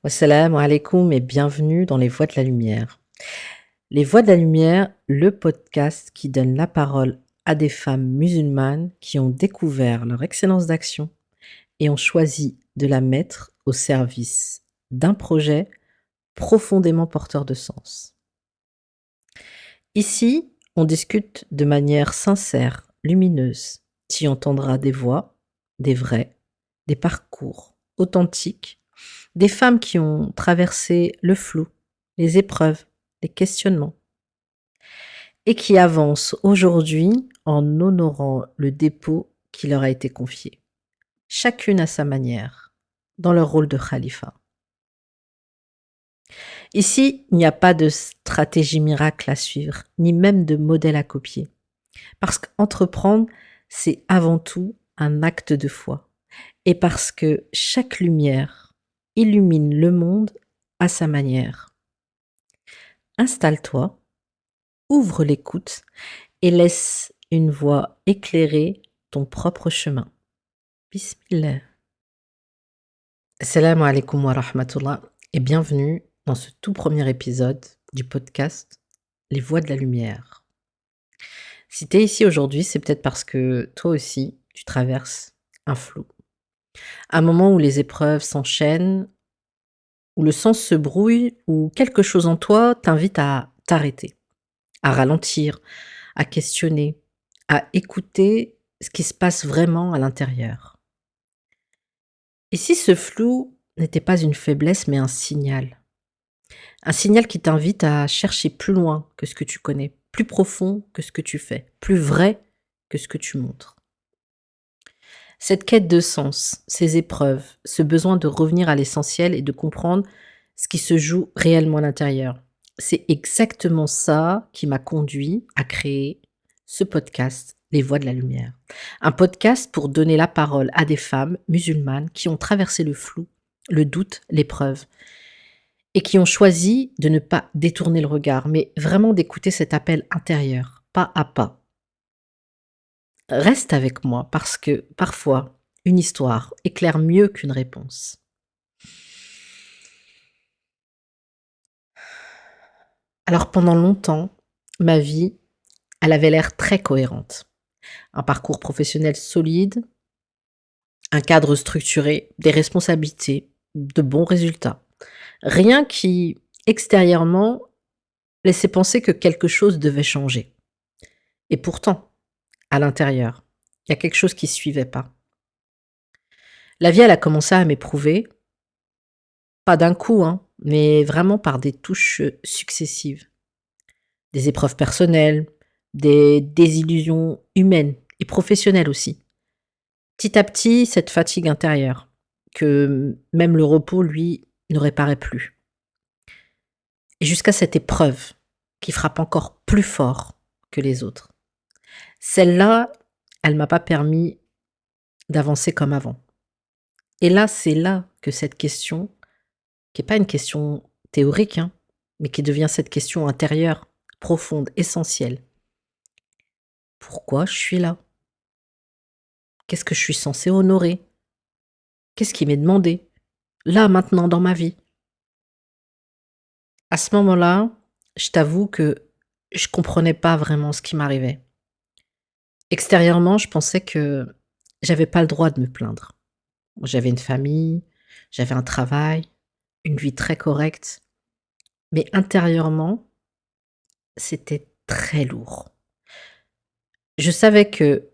Wassalamu alaikum et bienvenue dans Les Voix de la Lumière. Les Voix de la Lumière, le podcast qui donne la parole à des femmes musulmanes qui ont découvert leur excellence d'action et ont choisi de la mettre au service d'un projet profondément porteur de sens. Ici, on discute de manière sincère, lumineuse. Tu y entendras des voix, des vrais, des parcours authentiques, des femmes qui ont traversé le flou, les épreuves, les questionnements, et qui avancent aujourd'hui en honorant le dépôt qui leur a été confié, chacune à sa manière, dans leur rôle de khalifa. Ici, il n'y a pas de stratégie miracle à suivre, ni même de modèle à copier. Parce qu'entreprendre, c'est avant tout un acte de foi. Et parce que chaque lumière illumine le monde à sa manière. Installe-toi, ouvre l'écoute et laisse une voix éclairer ton propre chemin. Bismillah. Assalamu alaikum wa rahmatullah et bienvenue dans ce tout premier épisode du podcast Les Voix de la Lumière. Si tu es ici aujourd'hui, c'est peut-être parce que toi aussi, tu traverses un flou. Un moment où les épreuves s'enchaînent, où le sens se brouille, où quelque chose en toi t'invite à t'arrêter, à ralentir, à questionner, à écouter ce qui se passe vraiment à l'intérieur. Et si ce flou n'était pas une faiblesse mais un signal qui t'invite à chercher plus loin que ce que tu connais, plus profond que ce que tu fais, plus vrai que ce que tu montres. Cette quête de sens, ces épreuves, ce besoin de revenir à l'essentiel et de comprendre ce qui se joue réellement à l'intérieur, c'est exactement ça qui m'a conduit à créer ce podcast, Les Voix de la Lumière. Un podcast pour donner la parole à des femmes musulmanes qui ont traversé le flou, le doute, l'épreuve, et qui ont choisi de ne pas détourner le regard, mais vraiment d'écouter cet appel intérieur, pas à pas. Reste avec moi parce que parfois, une histoire éclaire mieux qu'une réponse. Alors pendant longtemps, ma vie, elle avait l'air très cohérente. Un parcours professionnel solide, un cadre structuré, des responsabilités, de bons résultats. Rien qui, extérieurement, laissait penser que quelque chose devait changer. Et pourtant, à l'intérieur, il y a quelque chose qui ne suivait pas. La vie, elle a commencé à m'éprouver, pas d'un coup, mais vraiment par des touches successives. Des épreuves personnelles, des désillusions humaines et professionnelles aussi. Petit à petit, cette fatigue intérieure, que même le repos, lui, ne réparait plus. Et jusqu'à cette épreuve qui frappe encore plus fort que les autres. Celle-là, elle m'a pas permis d'avancer comme avant. Et là, c'est là que cette question, qui est pas une question théorique, mais qui devient cette question intérieure, profonde, essentielle. Pourquoi je suis là? Qu'est-ce que je suis censée honorer? Qu'est-ce qui m'est demandé? Là, maintenant, dans ma vie. À ce moment-là, je t'avoue que je comprenais pas vraiment ce qui m'arrivait. Extérieurement, je pensais que j'avais pas le droit de me plaindre. J'avais une famille, j'avais un travail, une vie très correcte. Mais intérieurement, c'était très lourd. Je savais que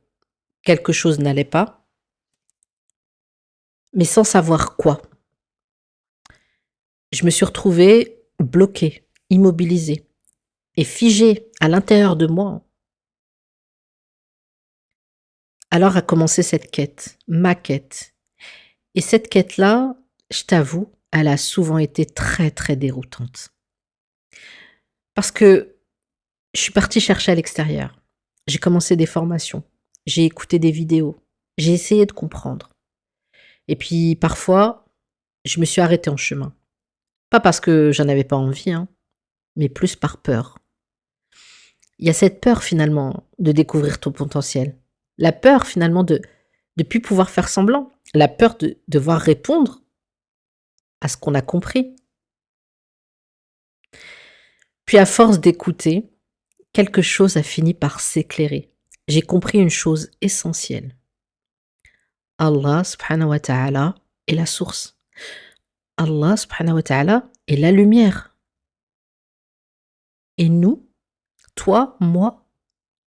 quelque chose n'allait pas, mais sans savoir quoi. Je me suis retrouvée bloquée, immobilisée et figée à l'intérieur de moi. Alors a commencé cette quête, ma quête. Et cette quête-là, je t'avoue, elle a souvent été très, très déroutante. Parce que je suis partie chercher à l'extérieur. J'ai commencé des formations, j'ai écouté des vidéos, j'ai essayé de comprendre. Et puis parfois, je me suis arrêtée en chemin. Pas parce que j'en avais pas envie, mais plus par peur. Il y a cette peur finalement de découvrir ton potentiel. La peur finalement de plus pouvoir faire semblant. La peur de devoir répondre à ce qu'on a compris. Puis à force d'écouter, quelque chose a fini par s'éclairer. J'ai compris une chose essentielle. Allah subhanahu wa ta'ala est la source. Allah subhanahu wa ta'ala est la lumière. Et nous, toi, moi,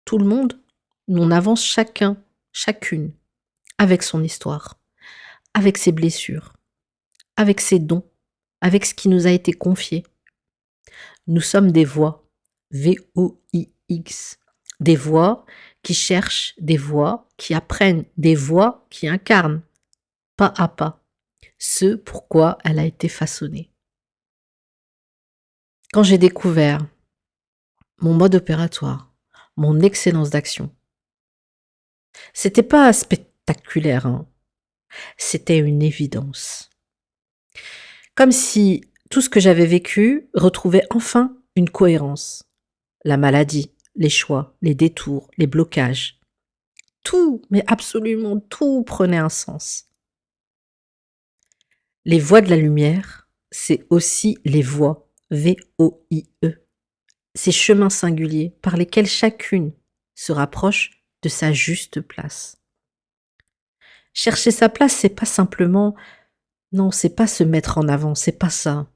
tout le monde, nous on avance chacun, chacune, avec son histoire, avec ses blessures, avec ses dons, avec ce qui nous a été confié. Nous sommes des voix, V-O-I-X, des voix qui cherchent, des voix qui apprennent, des voix qui incarnent, pas à pas, ce pourquoi elle a été façonnée. Quand j'ai découvert mon mode opératoire, mon excellence d'action, c'était pas spectaculaire, hein. C'était une évidence. Comme si tout ce que j'avais vécu retrouvait enfin une cohérence. La maladie, les choix, les détours, les blocages. Tout, mais absolument tout prenait un sens. Les voies de la lumière, c'est aussi les voies, V-O-I-E. Ces chemins singuliers par lesquels chacune se rapproche de sa juste place. Chercher sa place, c'est pas simplement, non, c'est pas se mettre en avant, c'est pas ça.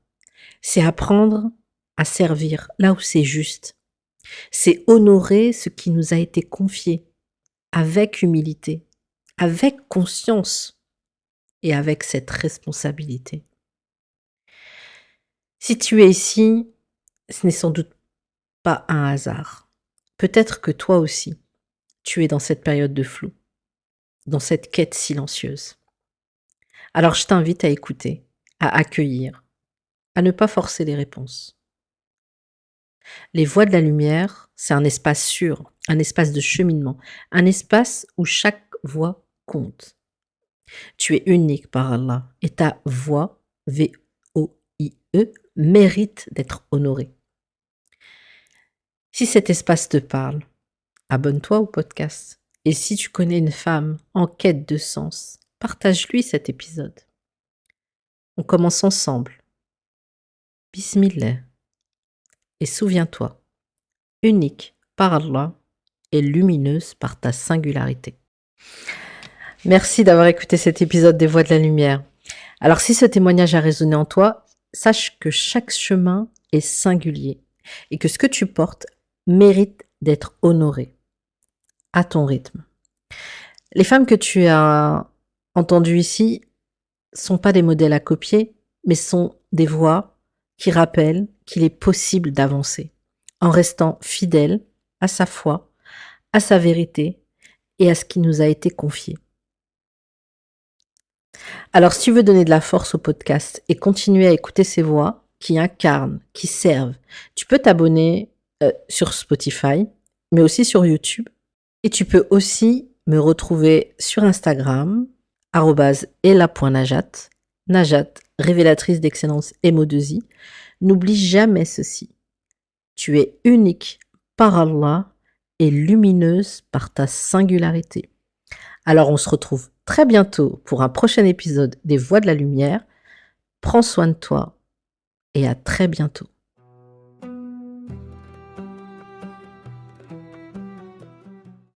C'est apprendre à servir là où c'est juste. C'est honorer ce qui nous a été confié avec humilité, avec conscience et avec cette responsabilité. Si tu es ici, ce n'est sans doute pas un hasard. Peut-être que toi aussi, tu es dans cette période de flou, dans cette quête silencieuse. Alors je t'invite à écouter, à accueillir, à ne pas forcer les réponses. Les voies de la lumière, c'est un espace sûr, un espace de cheminement, un espace où chaque voix compte. Tu es unique par Allah et ta voix, V-O-I-E, mérite d'être honorée. Si cet espace te parle, abonne-toi au podcast. Et si tu connais une femme en quête de sens, partage-lui cet épisode. On commence ensemble. Bismillah. Et souviens-toi, unique par Allah et lumineuse par ta singularité. Merci d'avoir écouté cet épisode des Voix de la Lumière. Alors si ce témoignage a résonné en toi, sache que chaque chemin est singulier et que ce que tu portes mérite d'être honoré à ton rythme. Les femmes que tu as entendues ici sont pas des modèles à copier, mais sont des voix qui rappellent qu'il est possible d'avancer en restant fidèle à sa foi, à sa vérité et à ce qui nous a été confié. Alors, si tu veux donner de la force au podcast et continuer à écouter ces voix qui incarnent, qui servent, tu peux t'abonner sur Spotify, mais aussi sur YouTube. Et tu peux aussi me retrouver sur Instagram, @ella.najat, Najat, révélatrice d'excellence et Mo2i. N'oublie jamais ceci. Tu es unique par Allah et lumineuse par ta singularité. Alors on se retrouve très bientôt pour un prochain épisode des Voix de la Lumière. Prends soin de toi et à très bientôt.